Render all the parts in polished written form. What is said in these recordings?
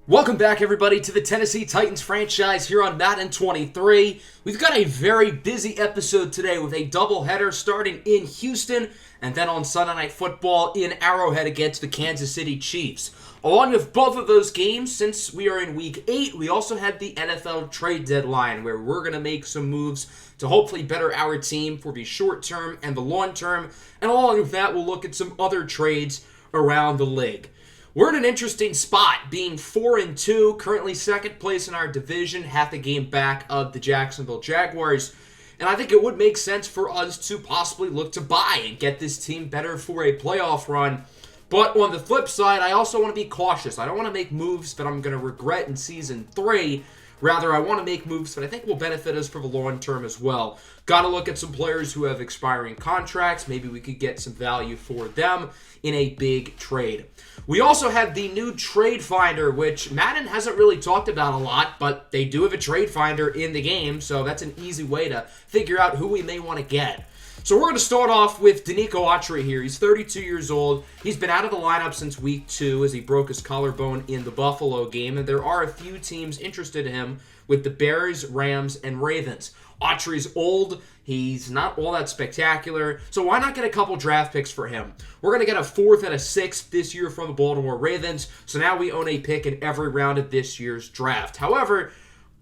Welcome back, everybody, to the Tennessee Titans franchise here on Madden 23. We've got a very busy episode today with a doubleheader starting in Houston and then on Sunday Night Football in Arrowhead against the Kansas City Chiefs. Along with both of those games, since we are in Week 8, we also had the NFL trade deadline where we're going to make some moves to hopefully better our team for the short term and the long term. And along with that, we'll look at some other trades around the league. We're in an interesting spot, being 4-2, currently second place in our division, half a game back of the Jacksonville Jaguars. And I think it would make sense for us to possibly look to buy and get this team better for a playoff run. But on the flip side, I also want to be cautious. I don't want to make moves that I'm going to regret in Season 3. Rather, I want to make moves that I think will benefit us for the long term as well. Got to look at some players who have expiring contracts. Maybe we could get some value for them in a big trade. We also have the new Trade Finder, which Madden hasn't really talked about a lot, but they do have a Trade Finder in the game, so that's an easy way to figure out who we may want to get. So we're going to start off with Denico Autry here. He's 32 years old. He's been out of the lineup since Week 2 as he broke his collarbone in the Buffalo game, and there are a few teams interested in him with the Bears, Rams, and Ravens. Autry's old. He's not all that spectacular, so why not get a couple draft picks for him? We're going to get a 4th and a 6th this year from the Baltimore Ravens, so now we own a pick in every round of this year's draft. However,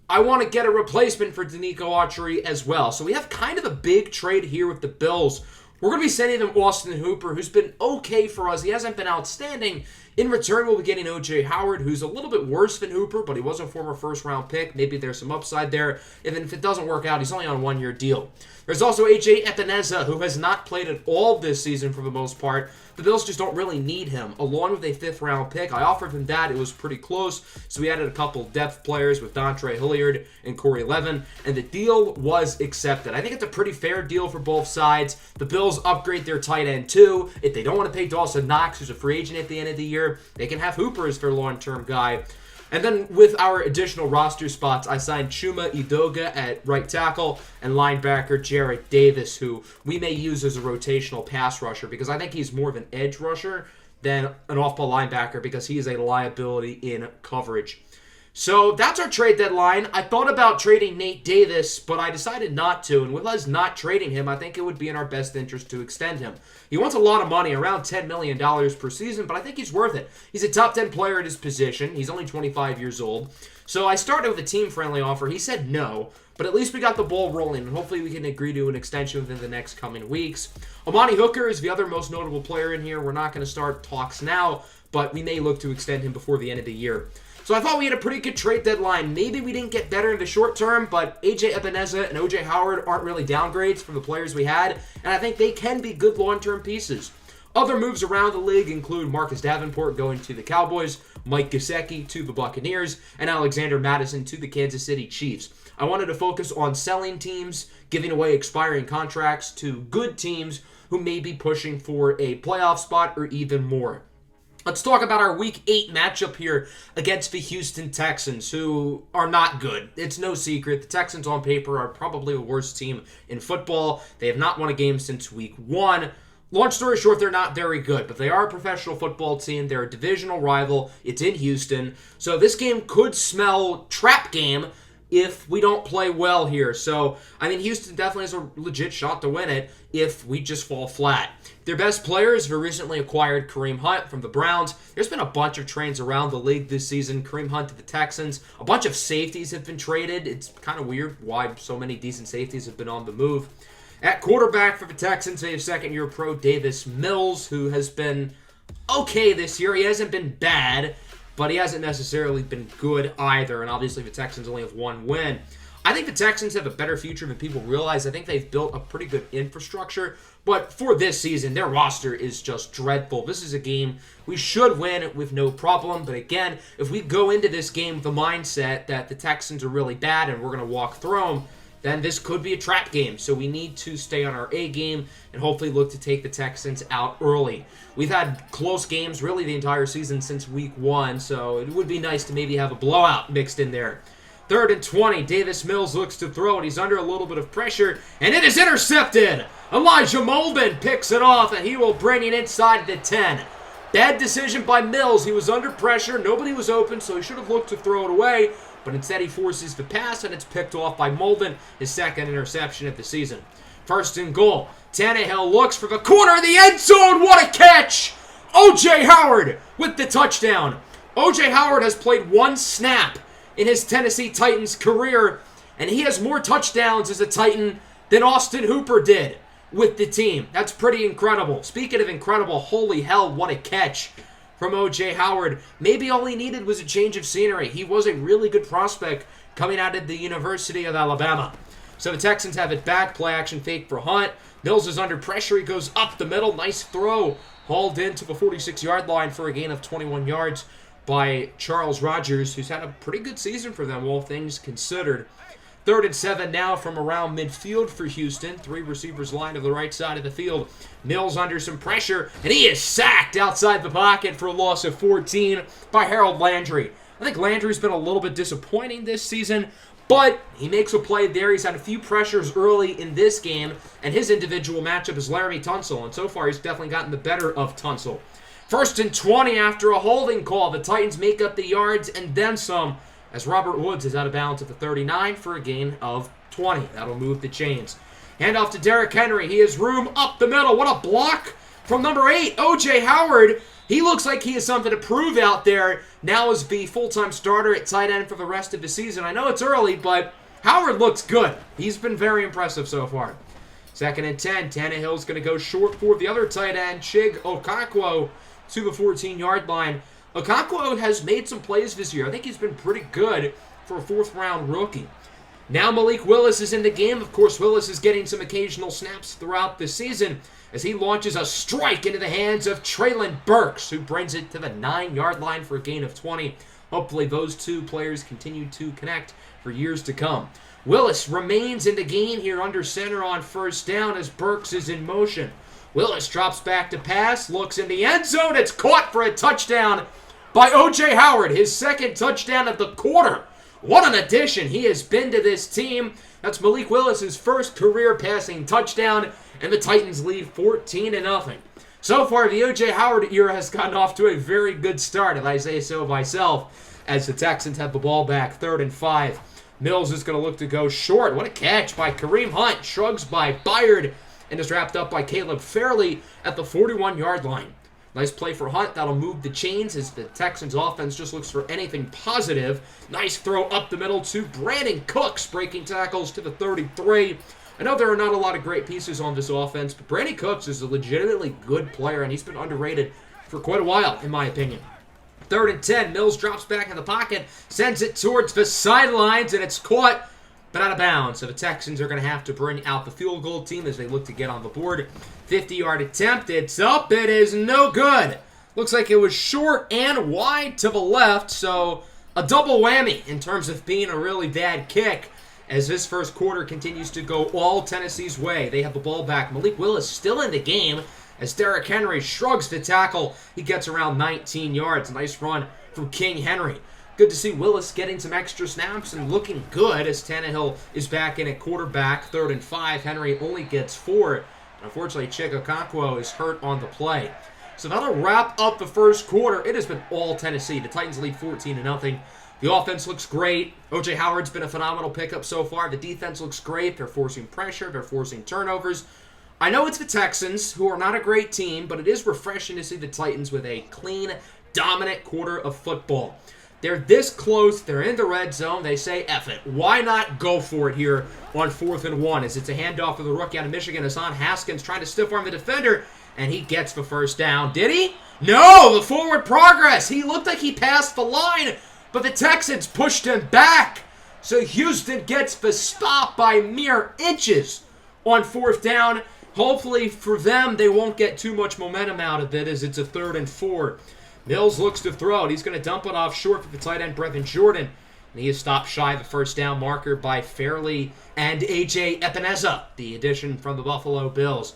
I want to get a replacement for Denico Autry as well. So we have kind of a big trade here with the Bills. We're going to be sending them Austin Hooper, who's been okay for us. He hasn't been outstanding. In return, we'll be getting O.J. Howard, who's a little bit worse than Hooper, but he was a former first-round pick. Maybe there's some upside there. And then if it doesn't work out, he's only on a one-year deal. There's also A.J. Epineza, who has not played at all this season for the most part. The Bills just don't really need him. Along with a 5th-round pick, I offered him that. It was pretty close, so we added a couple depth players with Dontre Hilliard and Corey Levin, and the deal was accepted. I think it's a pretty fair deal for both sides. The Bills upgrade their tight end, too. If they don't want to pay Dawson Knox, who's a free agent at the end of the year, they can have Hooper as their long-term guy. And then with our additional roster spots, I signed Chuma Edoga at right tackle and linebacker Jarrett Davis, who we may use as a rotational pass rusher because I think he's more of an edge rusher than an off-ball linebacker because he is a liability in coverage. So that's our trade deadline. I thought about trading Nate Davis, but I decided not to. And with us not trading him, I think it would be in our best interest to extend him. He wants a lot of money, around $10 million per season, but I think he's worth it. He's a top 10 player at his position. He's only 25 years old. So I started with a team-friendly offer. He said no, but at least we got the ball rolling, and hopefully we can agree to an extension within the next coming weeks. Amani Hooker is the other most notable player in here. We're not going to start talks now, but we may look to extend him before the end of the year. So I thought we had a pretty good trade deadline. Maybe we didn't get better in the short term, but A.J. Epineza and O.J. Howard aren't really downgrades from the players we had, and I think they can be good long-term pieces. Other moves around the league include Marcus Davenport going to the Cowboys, Mike Gesicki to the Buccaneers, and Alexander Mattison to the Kansas City Chiefs. I wanted to focus on selling teams, giving away expiring contracts to good teams who may be pushing for a playoff spot or even more. Let's talk about our Week 8 matchup here against the Houston Texans, who are not good. It's no secret. The Texans on paper are probably the worst team in football. They have not won a game since Week 1. Long story short, they're not very good, but they are a professional football team. They're a divisional rival. It's in Houston. So this game could smell trap game if we don't play well here. So, I mean, Houston definitely has a legit shot to win it if we just fall flat. Their best players have recently acquired Kareem Hunt from the Browns. There's been a bunch of trades around the league this season. Kareem Hunt to the Texans. A bunch of safeties have been traded. It's kind of weird why so many decent safeties have been on the move. At quarterback for the Texans, they have second-year pro Davis Mills, who has been okay this year. He hasn't been bad, but he hasn't necessarily been good either, and obviously the Texans only have one win. I think the Texans have a better future than people realize. I think they've built a pretty good infrastructure, but for this season, their roster is just dreadful. This is a game we should win with no problem, but again, if we go into this game with the mindset that the Texans are really bad and we're going to walk through them, then this could be a trap game. So we need to stay on our A game and hopefully look to take the Texans out early. We've had close games really the entire season since Week 1, so it would be nice to maybe have a blowout mixed in there. 3rd and 20, Davis Mills looks to throw it. He's under a little bit of pressure, and it is intercepted. Elijah Molden picks it off, and he will bring it inside the 10. Bad decision by Mills. He was under pressure. Nobody was open, so he should have looked to throw it away. But instead he forces the pass, and it's picked off by Molden, his second interception of the season. First and goal. Tannehill looks for the corner of the end zone. What a catch! O.J. Howard with the touchdown. O.J. Howard has played one snap in his Tennessee Titans career, and he has more touchdowns as a Titan than Austin Hooper did with the team. That's pretty incredible. Speaking of incredible, holy hell, what a catch from O.J. Howard. Maybe all he needed was a change of scenery. He was a really good prospect coming out of the University of Alabama. So the Texans have it back. Play action fake for Hunt. Mills is under pressure. He goes up the middle. Nice throw. Hauled into the 46-yard line for a gain of 21 yards by Charles Rogers, who's had a pretty good season for them, all things considered. 3rd and 7 now from around midfield for Houston. 3 receivers line to the right side of the field. Mills under some pressure, and he is sacked outside the pocket for a loss of 14 by Harold Landry. I think Landry's been a little bit disappointing this season, but he makes a play there. He's had a few pressures early in this game, and his individual matchup is Laramie Tunsil, and so far he's definitely gotten the better of Tunsil. 1st and 20 after a holding call. The Titans make up the yards and then some, as Robert Woods is out of bounds at the 39 for a gain of 20. That'll move the chains. Handoff to Derrick Henry. He has room up the middle. What a block from number 8, O.J. Howard. He looks like he has something to prove out there now as the full-time starter at tight end for the rest of the season. I know it's early, but Howard looks good. He's been very impressive so far. 2nd and 10. Tannehill's going to go short for the other tight end, Chig Okonkwo, to the 14-yard line. Okonkwo has made some plays this year. I think he's been pretty good for a 4th-round rookie. Now Malik Willis is in the game. Of course, Willis is getting some occasional snaps throughout the season as he launches a strike into the hands of Treylon Burks, who brings it to the 9-yard line for a gain of 20. Hopefully those two players continue to connect for years to come. Willis remains in the game here under center on 1st down as Burks is in motion. Willis drops back to pass, looks in the end zone. It's caught for a touchdown by O.J. Howard, his 2nd touchdown of the quarter. What an addition he has been to this team. That's Malik Willis' 1st career passing touchdown, and the Titans lead 14-0. So far, the O.J. Howard era has gotten off to a very good start, if I say so myself, as the Texans have the ball back, 3rd and 5. Mills is going to look to go short. What a catch by Kareem Hunt. Shrugs by Byard, and is wrapped up by Caleb Fairley at the 41-yard line. Nice play for Hunt. That'll move the chains as the Texans offense just looks for anything positive. Nice throw up the middle to Brandon Cooks, breaking tackles to the 33. I know there are not a lot of great pieces on this offense, but Brandon Cooks is a legitimately good player, and he's been underrated for quite a while, in my opinion. 3rd and 10. Mills drops back in the pocket, sends it towards the sidelines, and it's caught, but out of bounds. So the Texans are going to have to bring out the field goal team as they look to get on the board. 50-yard attempt. It's up. It is no good. Looks like it was short and wide to the left, so a double whammy in terms of being a really bad kick as this 1st quarter continues to go all Tennessee's way. They have the ball back. Malik Willis still in the game as Derrick Henry shrugs the tackle. He gets around 19 yards. Nice run from King Henry. Good to see Willis getting some extra snaps and looking good as Tannehill is back in at quarterback. 3rd and 5. Henry only gets 4. Unfortunately, Chig Okonkwo is hurt on the play. So that'll wrap up the 1st quarter. It has been all Tennessee. The Titans lead 14-0. The offense looks great. O.J. Howard's been a phenomenal pickup so far. The defense looks great. They're forcing pressure. They're forcing turnovers. I know it's the Texans, who are not a great team, but it is refreshing to see the Titans with a clean, dominant quarter of football. They're this close. They're in the red zone. They say, F it. Why not go for it here on 4th and 1? As it's a handoff of the rookie out of Michigan, Hassan Haskins trying to stiff arm the defender, and he gets the 1st down. Did he? No! The forward progress. He looked like he passed the line, but the Texans pushed him back. So Houston gets the stop by mere inches on 4th down. Hopefully for them, they won't get too much momentum out of it as it's a 3rd and 4. Mills looks to throw it. He's going to dump it off short for the tight end, Brevin Jordan. And he is stopped shy of the 1st down marker by Fairley and A.J. Epineza, the addition from the Buffalo Bills.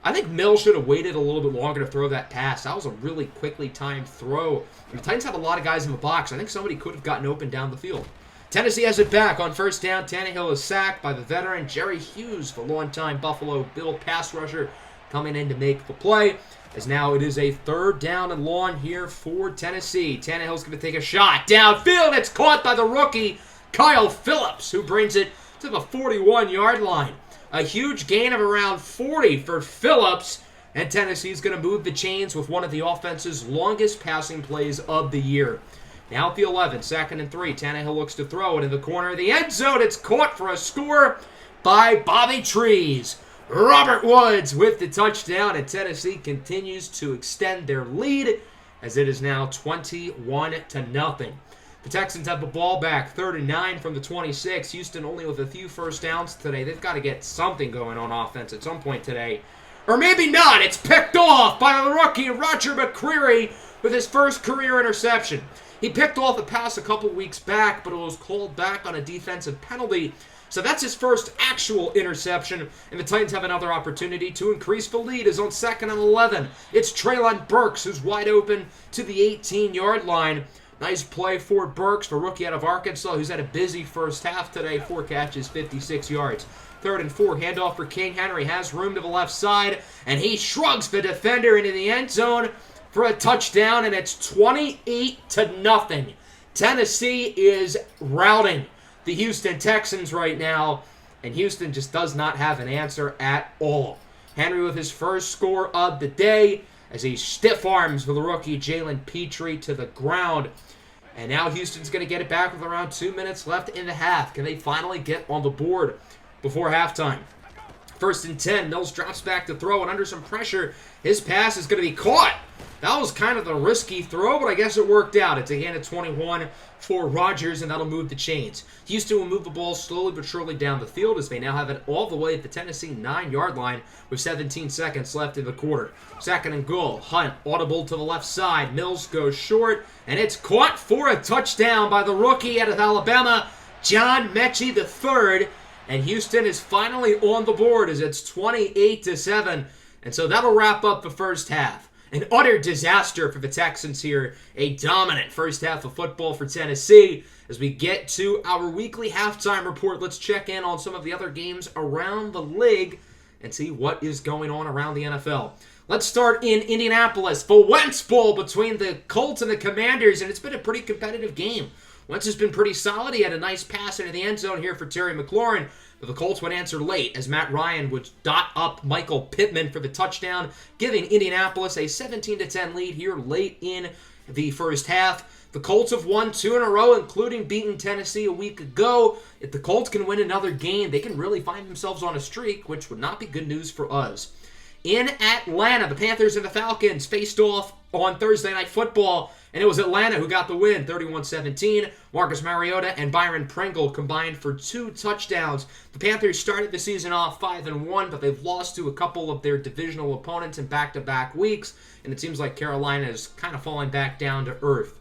I think Mills should have waited a little bit longer to throw that pass. That was a really quickly timed throw. And the Titans have a lot of guys in the box. I think somebody could have gotten open down the field. Tennessee has it back on 1st down. Tannehill is sacked by the veteran Jerry Hughes, the longtime Buffalo Bill pass rusher, coming in to make the play. as now it is a 3rd down and long here for Tennessee. Tannehill's going to take a shot downfield. It's caught by the rookie, Kyle Phillips, who brings it to the 41-yard line. A huge gain of around 40 for Phillips, and Tennessee's going to move the chains with one of the offense's longest passing plays of the year. Now at the 11, 2nd and 3. Tannehill looks to throw it in the corner of the end zone. It's caught for a score by Bobby Trees. Robert Woods with the touchdown, and Tennessee continues to extend their lead as it is now 21-0. The Texans have the ball back, 3rd and 9 from the 26. Houston only with a few first downs today. They've got to get something going on offense at some point today. Or maybe not. It's picked off by the rookie, Roger McCreary, with his first career interception. He picked off a pass a couple weeks back, but it was called back on a defensive penalty. So that's his first actual interception, and the Titans have another opportunity to increase the lead. Is on 2nd and 11. It's Treylon Burks who's wide open to the 18-yard line. Nice play for Burks, the rookie out of Arkansas, who's had a busy first half today. 4 catches, 56 yards. 3rd and 4, handoff for King Henry. Has room to the left side, and he shrugs the defender into the end zone for a touchdown, and it's 28-0. Tennessee is routing the Houston Texans right now, and Houston just does not have an answer at all. Henry with his first score of the day as he stiff arms for the rookie Jalen Petrie to the ground. And now Houston's going to get it back with around 2 minutes left in the half. Can they finally get on the board before halftime? 1st and 10. Mills drops back to throw, and under some pressure, his pass is going to be caught. That was kind of the risky throw, but I guess it worked out. It's a gain of 21 for Rodgers, and that'll move the chains. Houston will move the ball slowly but surely down the field as they now have it all the way at the Tennessee 9-yard line with 17 seconds left in the quarter. 2nd and goal. Hunt audible to the left side. Mills goes short, and it's caught for a touchdown by the rookie out of Alabama, John Mechie III. And Houston is finally on the board as it's 28-7. And so that'll wrap up the first half. An utter disaster for the Texans here. A dominant first half of football for Tennessee. As we get to our weekly halftime report, let's check in on some of the other games around the league and see what is going on around the NFL. Let's start in Indianapolis. The Wentz Bowl between the Colts and the Commanders, and it's been a pretty competitive game. Wentz has been pretty solid. He had a nice pass into the end zone here for Terry McLaurin, but the Colts would answer late as Matt Ryan would dot up Michael Pittman for the touchdown, giving Indianapolis a 17-10 lead here late in the first half. The Colts have won 2 in a row, including beating Tennessee a week ago. If the Colts can win another game, they can really find themselves on a streak, which would not be good news for us. In Atlanta, the Panthers and the Falcons faced off on Thursday Night Football, and it was Atlanta who got the win, 31-17. Marcus Mariota and Byron Pringle combined for 2 touchdowns. The Panthers started the season off 5-1, but they've lost to a couple of their divisional opponents in back-to-back weeks, and it seems like Carolina is kind of falling back down to earth.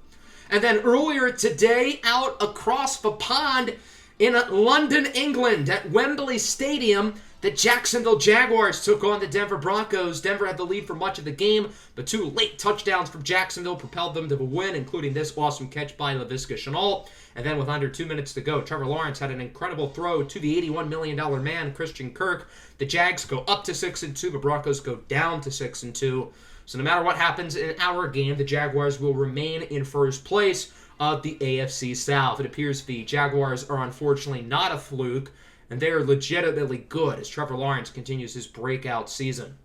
And then earlier today, out across the pond in London, England, at Wembley Stadium, the Jacksonville Jaguars took on the Denver Broncos. Denver had the lead for much of the game, but 2 late touchdowns from Jacksonville propelled them to the win, including this awesome catch by Laviska Shenault. And then with under 2 minutes to go, Trevor Lawrence had an incredible throw to the $81 million man, Christian Kirk. The Jags go up to 6-2, the Broncos go down to 6-2. So no matter what happens in our game, the Jaguars will remain in first place of the AFC South. It appears the Jaguars are unfortunately not a fluke, and they are legitimately good as Trevor Lawrence continues his breakout season.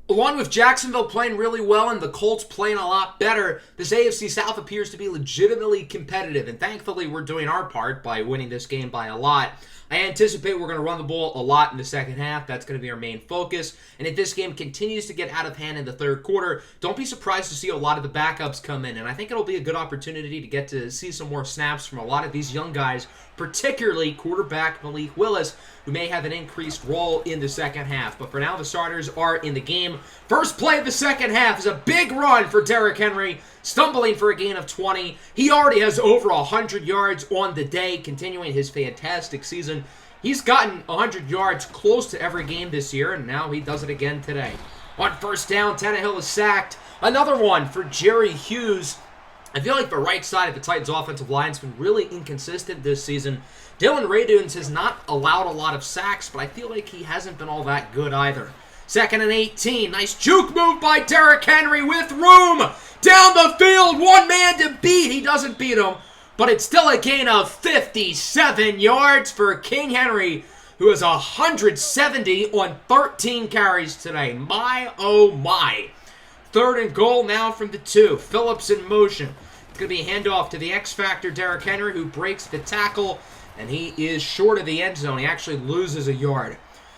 Along with Jacksonville playing really well and the Colts playing a lot better, this AFC South appears to be legitimately competitive, and thankfully we're doing our part by winning this game by a lot. I anticipate we're going to run the ball a lot in the second half. That's going to be our main focus. And if this game continues to get out of hand in the third quarter, don't be surprised to see a lot of the backups come in. And I think it'll be a good opportunity to get to see some more snaps from a lot of these young guys, particularly quarterback Malik Willis, who may have an increased role in the second half. But for now, the starters are in the game. First play of the second half is a big run for Derrick Henry, stumbling for a gain of 20. He already has over 100 yards on the day, continuing his fantastic season. He's gotten 100 yards close to every game this year, and now he does it again today. On first down, Tannehill is sacked. Another one for Jerry Hughes. I feel like the right side of the Titans' offensive line has been really inconsistent this season. Dylan Raduns has not allowed a lot of sacks, but I feel like he hasn't been all that good either. 2nd and 18. Nice juke move by Derrick Henry with room. Down the field, one man to beat. He doesn't beat him, but it's still a gain of 57 yards for King Henry, who has 170 on 13 carries today. My, oh my. 3rd and goal now from the 2. Phillips in motion. It's going to be a handoff to the X-Factor, Derrick Henry, who breaks the tackle, and he is short of the end zone. He actually loses a yard.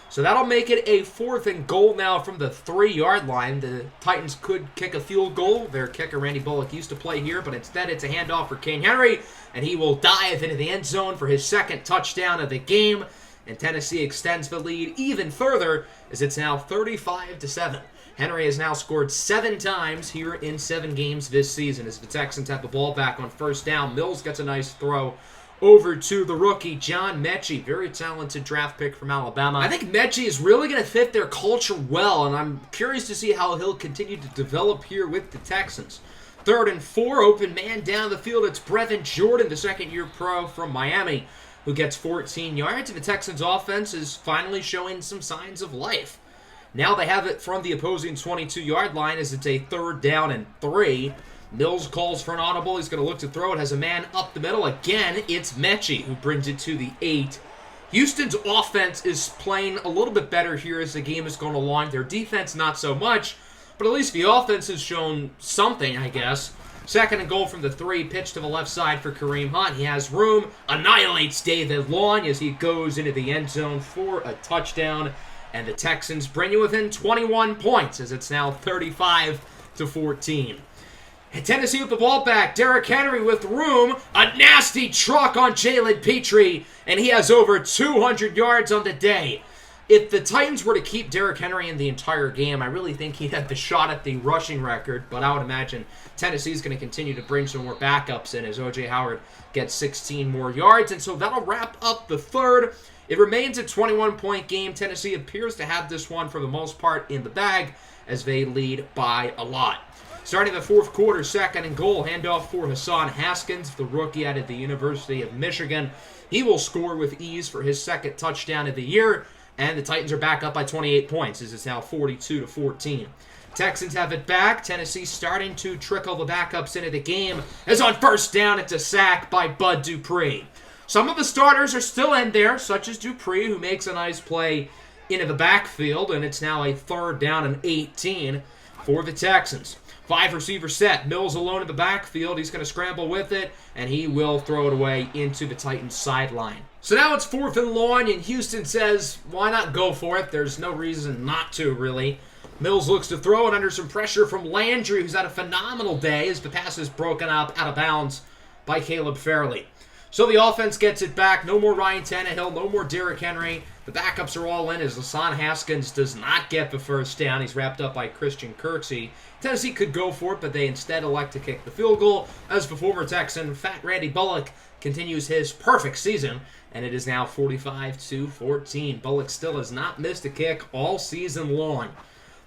So that'll make it a 4th and goal now from the 3-yard line. The Titans could kick a field goal. Their kicker, Randy Bullock, used to play here, but instead it's a handoff for King Henry, and he will dive into the end zone for his 2nd touchdown of the game. And Tennessee extends the lead even further as it's now 35-7. Henry has now scored 7 times here in 7 games this season as the Texans have the ball back on 1st down. Mills gets a nice throw over to the rookie, John Mechie. Very talented draft pick from Alabama. I think Mechie is really going to fit their culture well, and I'm curious to see how he'll continue to develop here with the Texans. 3rd and 4, open man down the field. It's Brevin Jordan, the 2nd-year pro from Miami, who gets 14 yards, and the Texans' offense is finally showing some signs of life. Now they have it from the opposing 22-yard line as it's a 3rd down and 3. Mills calls for an audible. He's going to look to throw it. Has a man up the middle. Again, it's Mechie who brings it to the 8. Houston's offense is playing a little bit better here as the game is going along. Their defense, not so much, but at least the offense has shown something, I guess. 2nd and goal from the 3. Pitch to the left side for Kareem Hunt. He has room. Annihilates David Long as he goes into the end zone for a touchdown. And the Texans bring you within 21 points as it's now 35-14. And Tennessee with the ball back. Derrick Henry with room. A nasty truck on Jalen Petrie. And he has over 200 yards on the day. If the Titans were to keep Derrick Henry in the entire game, I really think he'd have the shot at the rushing record. But I would imagine Tennessee's going to continue to bring some more backups in as O.J. Howard gets 16 more yards. And so that'll wrap up the 3rd. It remains a 21-point game. Tennessee appears to have this one for the most part in the bag as they lead by a lot. Starting the 4th quarter, 2nd and goal, handoff for Hassan Haskins, the rookie out of the University of Michigan. He will score with ease for his 2nd touchdown of the year, and the Titans are back up by 28 points as it's now 42-14. Texans have it back. Tennessee starting to trickle the backups into the game as on 1st down, it's a sack by Bud Dupree. Some of the starters are still in there, such as Dupree, who makes a nice play into the backfield, and it's now a 3rd down and 18 for the Texans. 5 receiver set. Mills alone in the backfield. He's going to scramble with it, and he will throw it away into the Titans' sideline. So now it's 4th and long, and Houston says, why not go for it? There's no reason not to, really. Mills looks to throw it under some pressure from Landry, who's had a phenomenal day as the pass is broken up out of bounds by Caleb Farley. So the offense gets it back. No more Ryan Tannehill. No more Derrick Henry. The backups are all in as Hassan Haskins does not get the 1st down. He's wrapped up by Christian Kirksey. Tennessee could go for it, but they instead elect to kick the field goal as the former Texan, Fat Randy Bullock, continues his perfect season, and it is now 45-14. Bullock still has not missed a kick all season long.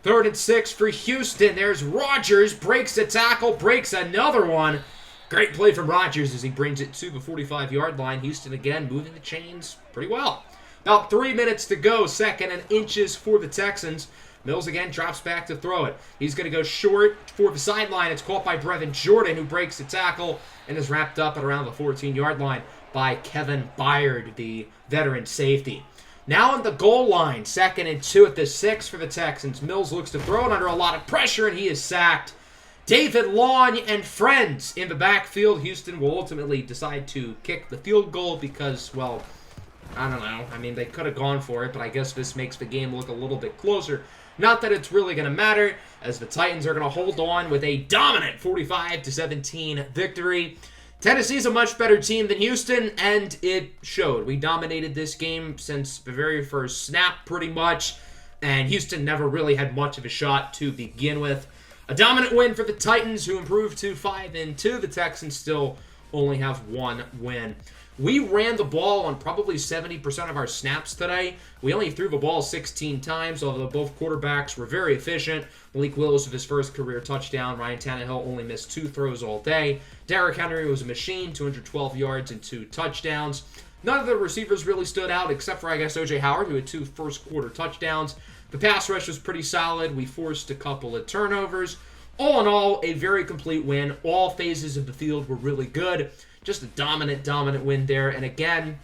3rd and 6 for Houston. There's Rodgers, breaks a tackle, breaks another one. Great play from Rodgers as he brings it to the 45-yard line. Houston again moving the chains pretty well. About 3 minutes to go, 2nd and inches for the Texans. Mills again drops back to throw it. He's going to go short for the sideline. It's caught by Brevin Jordan, who breaks the tackle and is wrapped up at around the 14-yard line by Kevin Byard, the veteran safety. Now on the goal line, 2nd and 2 at the 6 for the Texans. Mills looks to throw it under a lot of pressure, and he is sacked. David Long and friends in the backfield. Houston will ultimately decide to kick the field goal because, well, I don't know. I mean, they could have gone for it, but I guess this makes the game look a little bit closer. Not that it's really going to matter, as the Titans are going to hold on with a dominant 45-17 victory. Tennessee's a much better team than Houston, and it showed. We dominated this game since the very first snap, pretty much, and Houston never really had much of a shot to begin with. A dominant win for the Titans, who improved to 5-2. The Texans still only have 1 win. We ran the ball on probably 70% of our snaps today. We only threw the ball 16 times, although both quarterbacks were very efficient. Malik Willis with his first career touchdown. Ryan Tannehill only missed 2 throws all day. Derrick Henry was a machine, 212 yards and 2 touchdowns. None of the receivers really stood out, except for, I guess, O.J. Howard, who had 2 first-quarter touchdowns. The pass rush was pretty solid. We forced a couple of turnovers. All in all, a very complete win. All phases of the field were really good. Just a dominant win there. And again,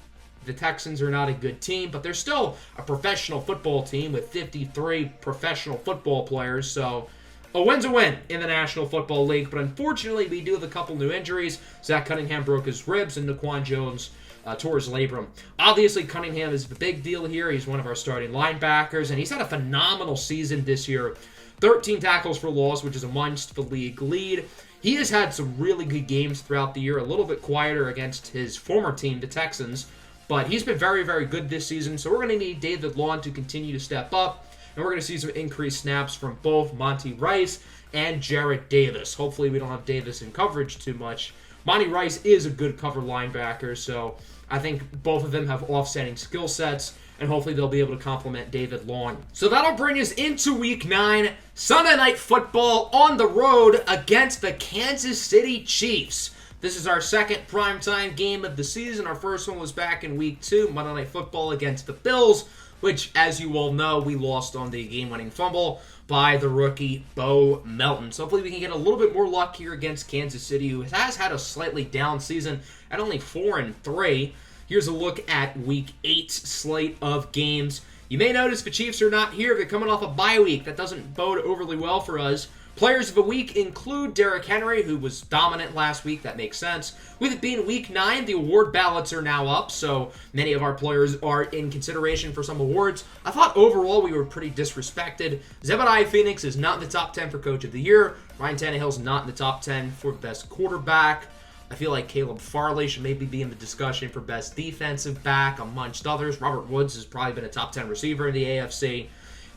the Texans are not a good team, but they're still a professional football team with 53 professional football players. So a win's a win in the National Football League. But unfortunately, we do have a couple new injuries. Zach Cunningham broke his ribs, and Naquan Jones tore his labrum. Obviously, Cunningham is the big deal here. He's one of our starting linebackers, and he's had a phenomenal season this year. 13 tackles for loss, which is amongst the league lead. He has had some really good games throughout the year, a little bit quieter against his former team, the Texans, but he's been very, very good this season, so we're going to need David Long to continue to step up, and we're going to see some increased snaps from both Monty Rice and Jarrett Davis. Hopefully we don't have Davis in coverage too much. Monty Rice is a good cover linebacker, so I think both of them have offsetting skill sets, and hopefully they'll be able to complement David Long. So that'll bring us into Week 9, Sunday Night Football on the road against the Kansas City Chiefs. This is our second primetime game of the season. Our first one was back in Week 2, Monday Night Football against the Bills, which, as you all know, we lost on the game-winning fumble by the rookie Bo Melton. So hopefully we can get a little bit more luck here against Kansas City, who has had a slightly down season at only 4-3. Here's a look at Week 8's slate of games. You may notice the Chiefs are not here. They're coming off a bye week. That doesn't bode overly well for us. Players of the week include Derrick Henry, who was dominant last week. That makes sense. With it being Week 9, the award ballots are now up, so many of our players are in consideration for some awards. I thought overall we were pretty disrespected. Zebediah Phoenix is not in the top 10 for Coach of the Year. Ryan Tannehill's not in the top 10 for Best Quarterback. I feel like Caleb Farley should maybe be in the discussion for Best Defensive Back, amongst others. Robert Woods has probably been a top 10 receiver in the AFC.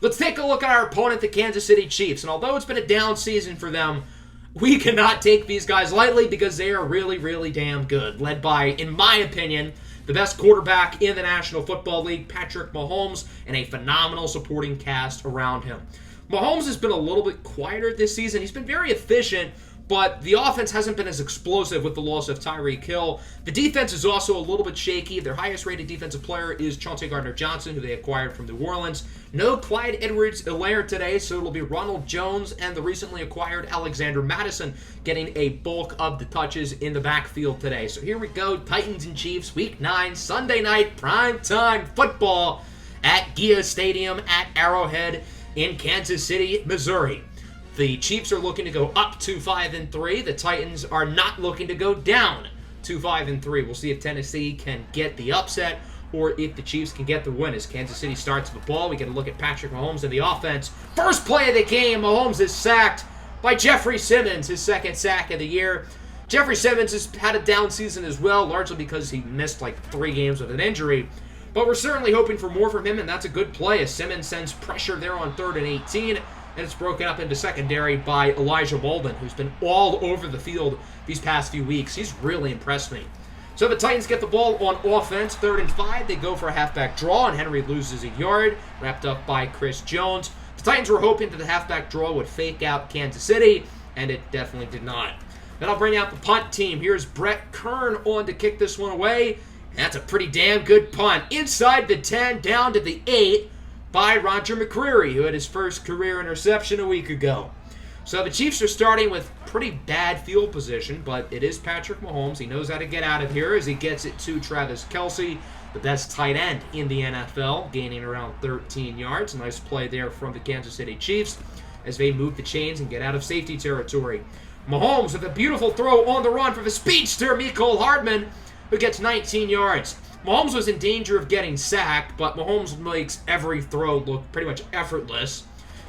Let's take a look at our opponent, the Kansas City Chiefs. And although it's been a down season for them, we cannot take these guys lightly because they are really, really damn good. Led by, in my opinion, the best quarterback in the National Football League, Patrick Mahomes, and a phenomenal supporting cast around him. Mahomes has been a little bit quieter this season. He's been very efficient, but the offense hasn't been as explosive with the loss of Tyreek Hill. The defense is also a little bit shaky. Their highest-rated defensive player is Chauncey Gardner-Johnson, who they acquired from New Orleans. No Clyde Edwards-Helaire today, so it'll be Ronald Jones and the recently acquired Alexander Mattison getting a bulk of the touches in the backfield today. So here we go, Titans and Chiefs, Week 9, Sunday night, primetime football at Gia Stadium at Arrowhead in Kansas City, Missouri. The Chiefs are looking to go up to 5-3. The Titans are not looking to go down to 5-3. We'll see if Tennessee can get the upset or if the Chiefs can get the win. As Kansas City starts the ball, we get a look at Patrick Mahomes and the offense. First play of the game, Mahomes is sacked by Jeffrey Simmons, his second sack of the year. Jeffrey Simmons has had a down season as well, largely because he missed like 3 games with an injury. But we're certainly hoping for more from him, and that's a good play as Simmons sends pressure there on 3rd and 18. And it's broken up into secondary by Elijah Molden, who's been all over the field these past few weeks. He's really impressed me. So the Titans get the ball on offense, 3rd and 5. They go for a halfback draw, and Henry loses a yard, wrapped up by Chris Jones. The Titans were hoping that the halfback draw would fake out Kansas City, and it definitely did not. Then I'll bring out the punt team. Here's Brett Kern on to kick this one away. That's a pretty damn good punt. Inside the 10, down to the 8. By Roger McCreary, who had his first career interception a week ago. So the Chiefs are starting with pretty bad field position, but it is Patrick Mahomes. He knows how to get out of here as he gets it to Travis Kelce, the best tight end in the NFL, gaining around 13 yards. Nice play there from the Kansas City Chiefs as they move the chains and get out of safety territory. Mahomes with a beautiful throw on the run for the speedster, Mecole Hardman, who gets 19 yards. Mahomes was in danger of getting sacked, but Mahomes makes every throw look pretty much effortless.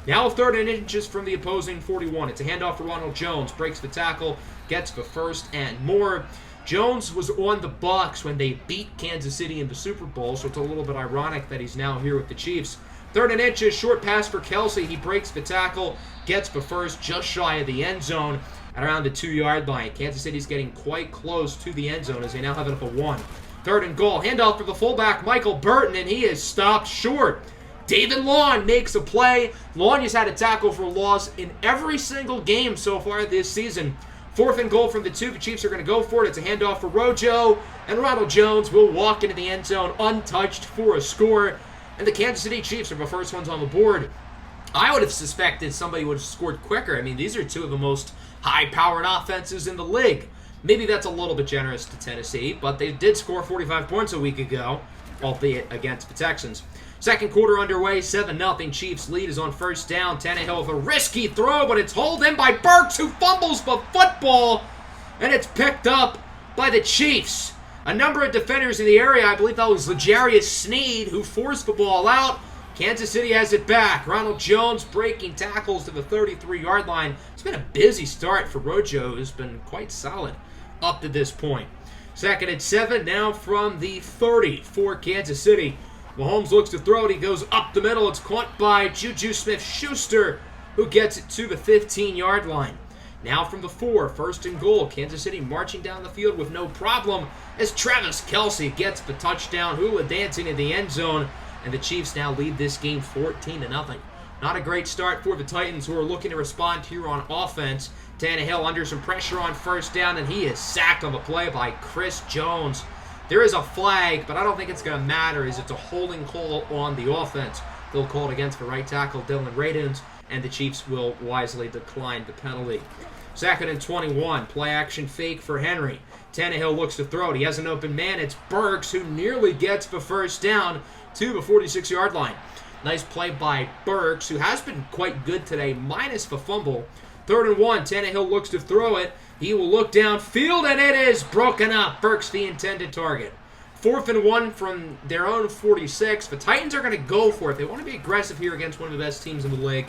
Now 3rd and inches from the opposing 41. It's a handoff for Ronald Jones. Breaks the tackle, gets the first and more. Jones was on the Bucs when they beat Kansas City in the Super Bowl, so it's a little bit ironic that he's now here with the Chiefs. 3rd and inches, short pass for Kelce. He breaks the tackle, gets the first just shy of the end zone at around the 2-yard line. Kansas City's getting quite close to the end zone as they now have it up a 1. 3rd and goal. Handoff for the fullback, Michael Burton, and he is stopped short. David Long makes a play. Long has had a tackle for loss in every single game so far this season. 4th and goal from the 2. The Chiefs are going to go for it. It's a handoff for Rojo, and Ronald Jones will walk into the end zone untouched for a score. And the Kansas City Chiefs are the first ones on the board. I would have suspected somebody would have scored quicker. I mean, these are two of the most high-powered offenses in the league. Maybe that's a little bit generous to Tennessee, but they did score 45 points a week ago, albeit against the Texans. Second quarter underway, 7-0. Chiefs lead is on first down. Tannehill with a risky throw, but it's hauled in by Burks, who fumbles the football, and it's picked up by the Chiefs. A number of defenders in the area, I believe that was L'Jarius Sneed, who forced the ball out. Kansas City has it back. Ronald Jones breaking tackles to the 33-yard line. It's been a busy start for Rojo, who's been quite solid up to this point. Second and 7, now from the 30 for Kansas City. Mahomes looks to throw it. He goes up the middle. It's caught by Juju Smith-Schuster, who gets it to the 15-yard line. Now from the 4, first and goal. Kansas City marching down the field with no problem as Travis Kelce gets the touchdown, hula dancing in the end zone, and the Chiefs now lead this game 14-0. Not a great start for the Titans, who are looking to respond here on offense. Tannehill under some pressure on first down, and he is sacked on the play by Chris Jones. There is a flag, but I don't think it's going to matter, as it's a holding call on the offense. They'll call it against the right tackle, Dylan Raduns, and the Chiefs will wisely decline the penalty. Second and 21, play action fake for Henry. Tannehill looks to throw it. He has an open man. It's Burks, who nearly gets the first down to the 46-yard line. Nice play by Burks, who has been quite good today, minus the fumble. Third and 1, Tannehill looks to throw it. He will look downfield, and it is broken up. Burks the intended target. Fourth and 1 from their own 46. The Titans are going to go for it. They want to be aggressive here against one of the best teams in the league.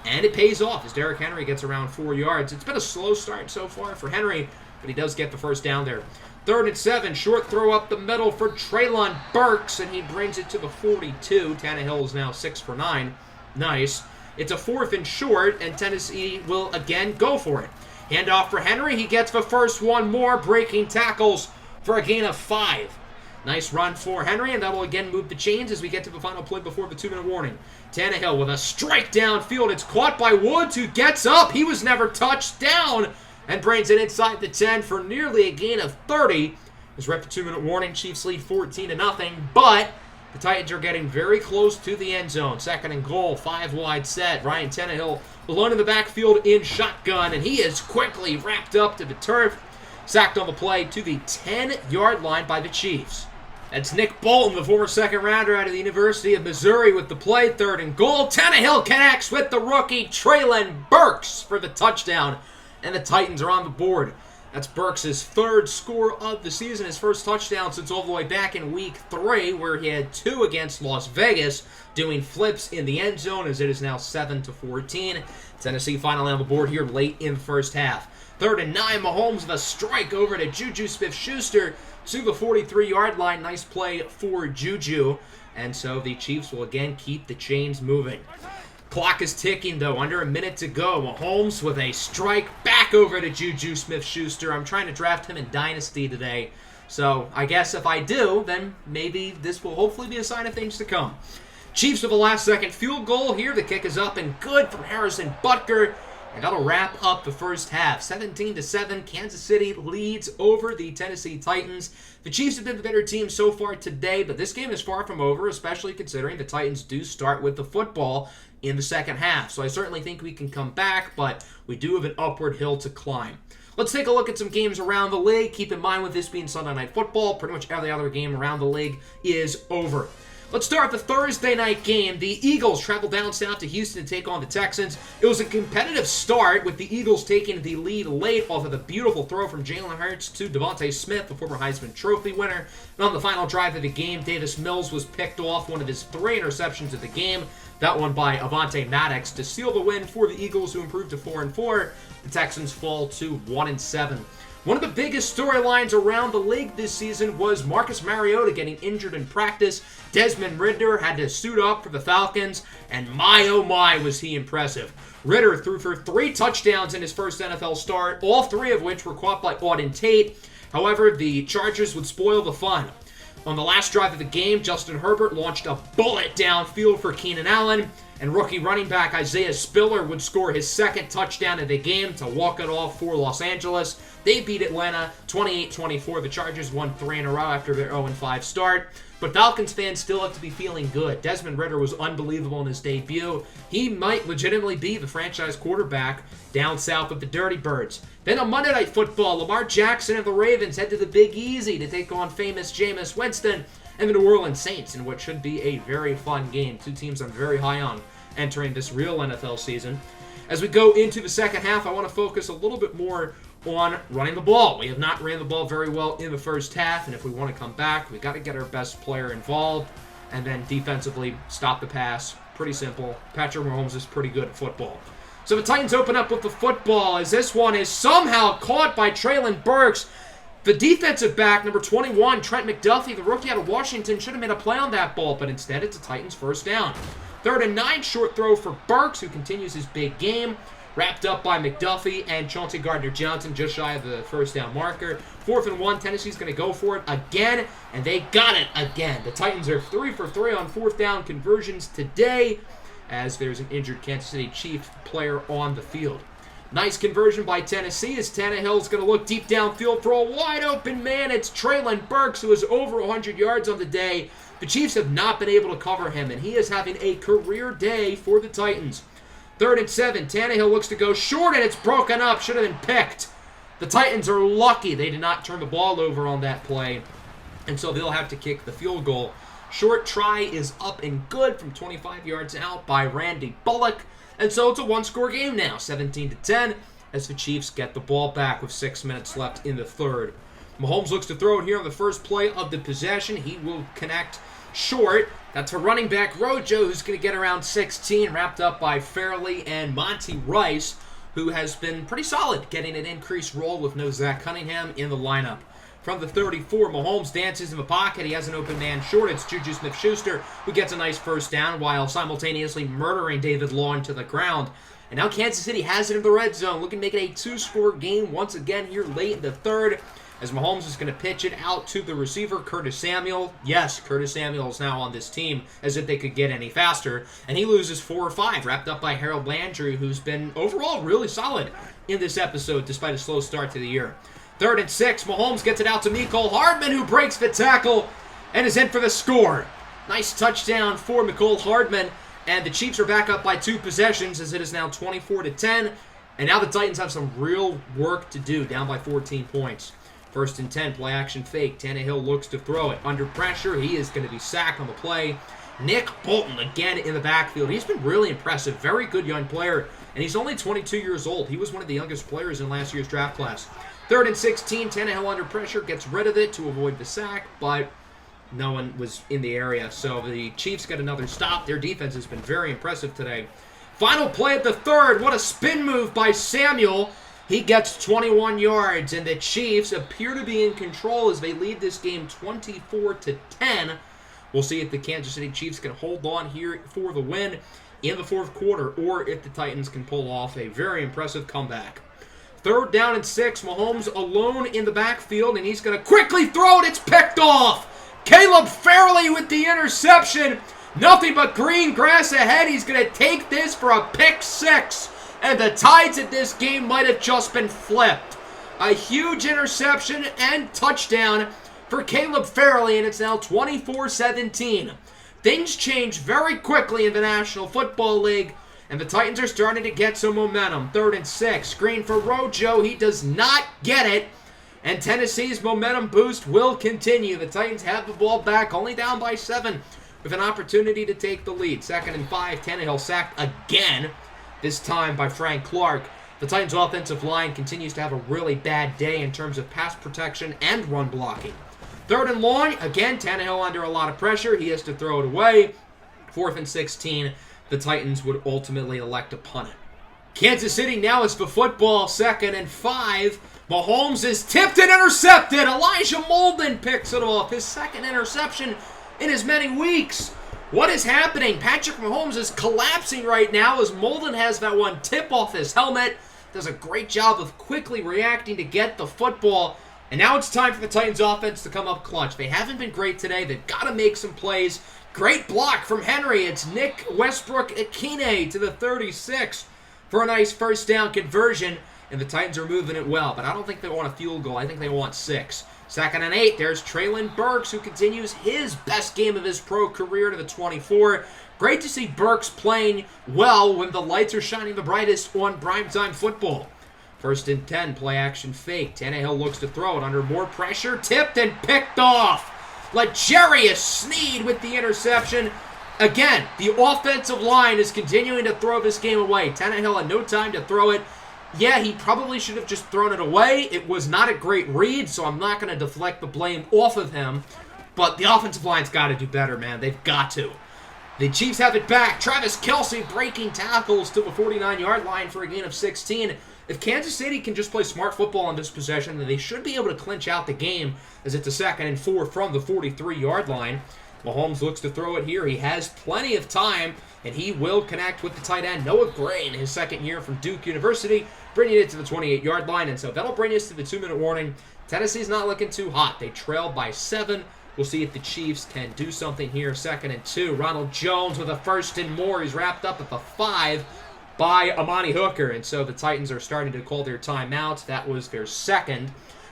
And it pays off as Derrick Henry gets around 4 yards. It's been a slow start so far for Henry, but he does get the first down there. Third and 7, short throw up the middle for Treylon Burks, and he brings it to the 42. Tannehill is now 6 for 9. Nice. It's a fourth and short, and Tennessee will again go for it. Handoff for Henry. He gets the first one more, breaking tackles for a gain of 5. Nice run for Henry, and that'll again move the chains as we get to the final play before the 2-minute warning. Tannehill with a strike downfield. It's caught by Woods, who gets up. He was never touched down and brings it inside the 10 for nearly a gain of 30. As we're at the 2-minute warning, Chiefs lead 14-0, but the Titans are getting very close to the end zone. Second and goal, 5 wide set. Ryan Tannehill alone in the backfield in shotgun, and he is quickly wrapped up to the turf. Sacked on the play to the 10-yard line by the Chiefs. That's Nick Bolton, the former second-rounder out of the University of Missouri, with the play. Third and goal. Tannehill connects with the rookie Treylon Burks for the touchdown, and the Titans are on the board. That's Burks' third score of the season, his first touchdown since all the way back in Week 3, where he had 2 against Las Vegas, doing flips in the end zone, as it is now 7-14. Tennessee finally on the board here late in the first half. Third and 9, Mahomes with a strike over to Juju Smith-Schuster to the 43-yard line. Nice play for Juju. And so the Chiefs will again keep the chains moving. Clock is ticking, though. Under a minute to go. Mahomes with a strike back over to Juju Smith-Schuster. I'm trying to draft him in Dynasty today. So I guess if I do, then maybe this will hopefully be a sign of things to come. Chiefs with a last-second field goal here. The kick is up and good from Harrison Butker. And that'll wrap up the first half. 17-7, Kansas City leads over the Tennessee Titans. The Chiefs have been the better team so far today, but this game is far from over, especially considering the Titans do start with the football in the second half. So I certainly think we can come back, but we do have an upward hill to climb. Let's take a look at some games around the league. Keep in mind, with this being Sunday Night Football, pretty much every other game around the league is over. Let's start the Thursday night game. The Eagles travel down south to Houston to take on the Texans. It was a competitive start, with the Eagles taking the lead late off of the beautiful throw from Jalen Hurts to Devontae Smith, the former Heisman Trophy winner. And on the final drive of the game, Davis Mills was picked off, one of his 3 interceptions of the game. That one by Avonte Maddox to seal the win for the Eagles, who improved to 4-4. The Texans fall to 1-7. One of the biggest storylines around the league this season was Marcus Mariota getting injured in practice. Desmond Ridder had to suit up for the Falcons, and my oh my was he impressive. Ridder threw for 3 touchdowns in his first NFL start, all 3 of which were caught by Auden Tate. However, the Chargers would spoil the fun. On the last drive of the game, Justin Herbert launched a bullet downfield for Keenan Allen, and rookie running back Isaiah Spiller would score his 2nd touchdown of the game to walk it off for Los Angeles. They beat Atlanta 28-24. The Chargers won 3 in a row after their 0-5 start. But Falcons fans still have to be feeling good. Desmond Ridder was unbelievable in his debut. He might legitimately be the franchise quarterback down south with the Dirty Birds. Then on Monday Night Football, Lamar Jackson and the Ravens head to the Big Easy to take on famous Jameis Winston and the New Orleans Saints in what should be a very fun game. Two teams I'm very high on entering this real NFL season. As we go into the second half, I want to focus a little bit more on running the ball. We have not ran the ball very well in the first half, and if we want to come back, we got to get our best player involved, and then defensively stop the pass. Pretty simple. Patrick Mahomes is pretty good at football. So the Titans open up with the football as this one is somehow caught by Treylon Burks. The defensive back, number 21, Trent McDuffie, the rookie out of Washington, should have made a play on that ball, but instead it's a Titans first down. 3rd and 9, short throw for Burks, who continues his big game. Wrapped up by McDuffie and Chauncey Gardner-Johnson just shy of the first down marker. 4th and 1, Tennessee's going to go for it again, and they got it again. The Titans are 3 for 3 on 4th down conversions today as there's an injured Kansas City Chiefs player on the field. Nice conversion by Tennessee as Tannehill's going to look deep downfield for a wide open man. It's Treylon Burks, who is over 100 yards on the day. The Chiefs have not been able to cover him, and he is having a career day for the Titans. 3rd and 7, Tannehill looks to go short, and it's broken up. Should have been picked. The Titans are lucky they did not turn the ball over on that play, and so they'll have to kick the field goal. Short try is up and good from 25 yards out by Randy Bullock, and so it's a one-score game now, 17-10, as the Chiefs get the ball back with 6 minutes left in the third. Mahomes looks to throw it here on the first play of the possession. He will connect short. That's for running back Rojo, who's going to get around 16, wrapped up by Fairley and Monty Rice, who has been pretty solid, getting an increased role with no Zach Cunningham in the lineup. From the 34, Mahomes dances in the pocket. He has an open man short. It's Juju Smith-Schuster, who gets a nice first down while simultaneously murdering David Long to the ground. And now Kansas City has it in the red zone, looking to make it a 2-score game once again here late in the third, as Mahomes is going to pitch it out to the receiver, Curtis Samuel. Yes, Curtis Samuel is now on this team, as if they could get any faster. And he loses 4 or 5, wrapped up by Harold Landry, who's been overall really solid in this episode, despite a slow start to the year. 3rd and 6, Mahomes gets it out to Mecole Hardman, who breaks the tackle and is in for the score. Nice touchdown for Mecole Hardman, and the Chiefs are back up by 2 possessions, as it is now 24-10. And now the Titans have some real work to do, down by 14 points. 1st and 10, play action fake. Tannehill looks to throw it. Under pressure, he is going to be sacked on the play. Nick Bolton again in the backfield. He's been really impressive. Very good young player, and he's only 22 years old. He was one of the youngest players in last year's draft class. 3rd and 16, Tannehill under pressure, gets rid of it to avoid the sack, but no one was in the area, so the Chiefs get another stop. Their defense has been very impressive today. Final play at the third. What a spin move by Samuel. He gets 21 yards, and the Chiefs appear to be in control as they lead this game 24-10. We'll see if the Kansas City Chiefs can hold on here for the win in the fourth quarter, or if the Titans can pull off a very impressive comeback. 3rd down and 6, Mahomes alone in the backfield, and he's going to quickly throw it. It's picked off. Caleb Fairley with the interception. Nothing but green grass ahead. He's going to take this for a pick 6. And the tides at this game might have just been flipped. A huge interception and touchdown for Caleb Fairley, and it's now 24-17. Things change very quickly in the National Football League, and the Titans are starting to get some momentum. 3rd and 6, screen for Rojo. He does not get it, and Tennessee's momentum boost will continue. The Titans have the ball back, only down by 7, with an opportunity to take the lead. 2nd and 5, Tannehill sacked again, this time by Frank Clark. The Titans' offensive line continues to have a really bad day in terms of pass protection and run blocking. 3rd and long, again, Tannehill under a lot of pressure. He has to throw it away. 4th and 16, the Titans would ultimately elect to punt it. Kansas City now is the football. 2nd and 5. Mahomes is tipped and intercepted. Elijah Molden picks it off. His 2nd interception in as many weeks. What is happening? Patrick Mahomes is collapsing right now as Molden has that one tip off his helmet. Does a great job of quickly reacting to get the football. And now it's time for the Titans offense to come up clutch. They haven't been great today. They've got to make some plays. Great block from Henry. It's Nick Westbrook-Ikhine to the 36 for a nice first down conversion. And the Titans are moving it well. But I don't think they want a field goal. I think they want 6. 2nd and 8. There's Treylon Burks, who continues his best game of his pro career to the 24. Great to see Burks playing well when the lights are shining the brightest on primetime football. 1st and 10, play action fake. Tannehill looks to throw it under more pressure. Tipped and picked off. L'Jarius Sneed with the interception. Again, the offensive line is continuing to throw this game away. Tannehill had no time to throw it. Yeah, he probably should have just thrown it away. It was not a great read, so I'm not going to deflect the blame off of him. But the offensive line's got to do better, man. They've got to. The Chiefs have it back. Travis Kelce breaking tackles to the 49-yard line for a gain of 16. If Kansas City can just play smart football on this possession, then they should be able to clinch out the game as it's a 2nd and 4 from the 43-yard line. Mahomes looks to throw it here. He has plenty of time, and he will connect with the tight end, Noah Gray, in his 2nd year from Duke University, bringing it to the 28-yard line. And so that'll bring us to the 2-minute warning. Tennessee's not looking too hot. They trailed by 7. We'll see if the Chiefs can do something here. 2nd and 2. Ronald Jones with a 1st and more. He's wrapped up at the 5 by Amani Hooker. And so the Titans are starting to call their timeouts. That was their 2nd.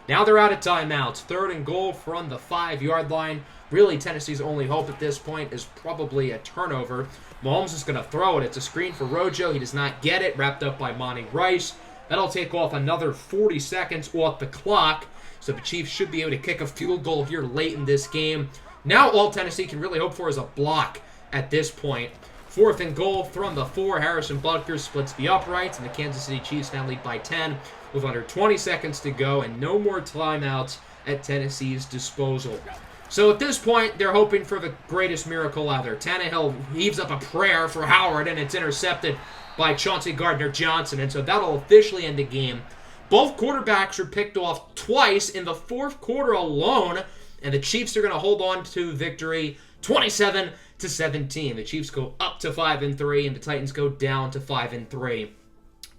Now they're out of timeouts. 3rd and goal from the 5-yard line. Really, Tennessee's only hope at this point is probably a turnover. Mahomes is going to throw it. It's a screen for Rojo. He does not get it. Wrapped up by Monty Rice. That'll take off another 40 seconds off the clock. So the Chiefs should be able to kick a field goal here late in this game. Now all Tennessee can really hope for is a block at this point. 4th and goal from the 4. Harrison Butker splits the uprights, and the Kansas City Chiefs now lead by 10 with under 20 seconds to go and no more timeouts at Tennessee's disposal. So at this point, they're hoping for the greatest miracle ever. Tannehill heaves up a prayer for Howard, and it's intercepted by Chauncey Gardner-Johnson, and so that'll officially end the game. Both quarterbacks were picked off twice in the 4th quarter alone, and the Chiefs are going to hold on to victory 27-17. The Chiefs go up to 5-3, and the Titans go down to 5-3.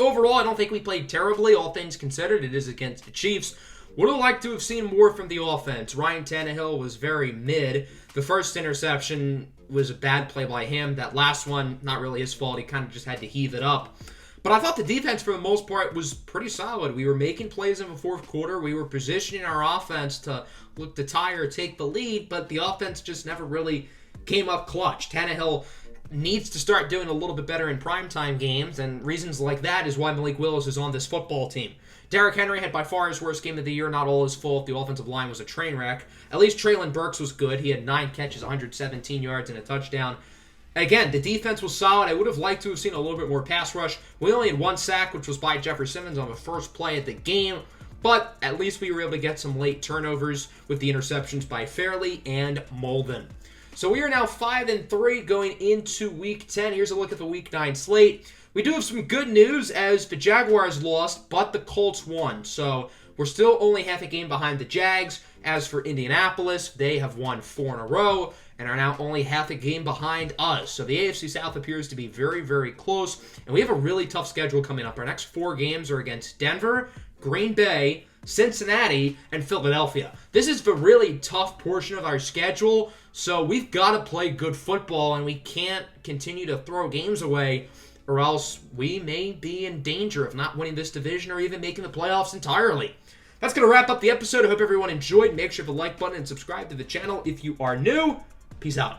Overall, I don't think we played terribly, all things considered. It is against the Chiefs. Would have liked to have seen more from the offense. Ryan Tannehill was very mid. The first interception was a bad play by him. That last one, not really his fault. He kind of just had to heave it up. But I thought the defense, for the most part, was pretty solid. We were making plays in the 4th quarter. We were positioning our offense to look to tie or take the lead, but the offense just never really came up clutch. Tannehill needs to start doing a little bit better in primetime games, and reasons like that is why Malik Willis is on this football team. Derrick Henry had by far his worst game of the year, not all his fault. The offensive line was a train wreck. At least Treylon Burks was good. He had 9 catches, 117 yards, and a touchdown. Again, the defense was solid. I would have liked to have seen a little bit more pass rush. We only had 1 sack, which was by Jeffrey Simmons on the first play of the game. But at least we were able to get some late turnovers with the interceptions by Fairley and Molden. So we are now 5-3 going into Week 10. Here's a look at the Week 9 slate. We do have some good news as the Jaguars lost, but the Colts won. So we're still only half a game behind the Jags. As for Indianapolis, they have won 4 in a row and are now only half a game behind us. So the AFC South appears to be very, very close. And we have a really tough schedule coming up. Our next 4 games are against Denver, Green Bay, Cincinnati, and Philadelphia. This is the really tough portion of our schedule. So we've got to play good football, and we can't continue to throw games away, or else we may be in danger of not winning this division or even making the playoffs entirely. That's going to wrap up the episode. I hope everyone enjoyed. Make sure to like button and subscribe to the channel if you are new. Peace out.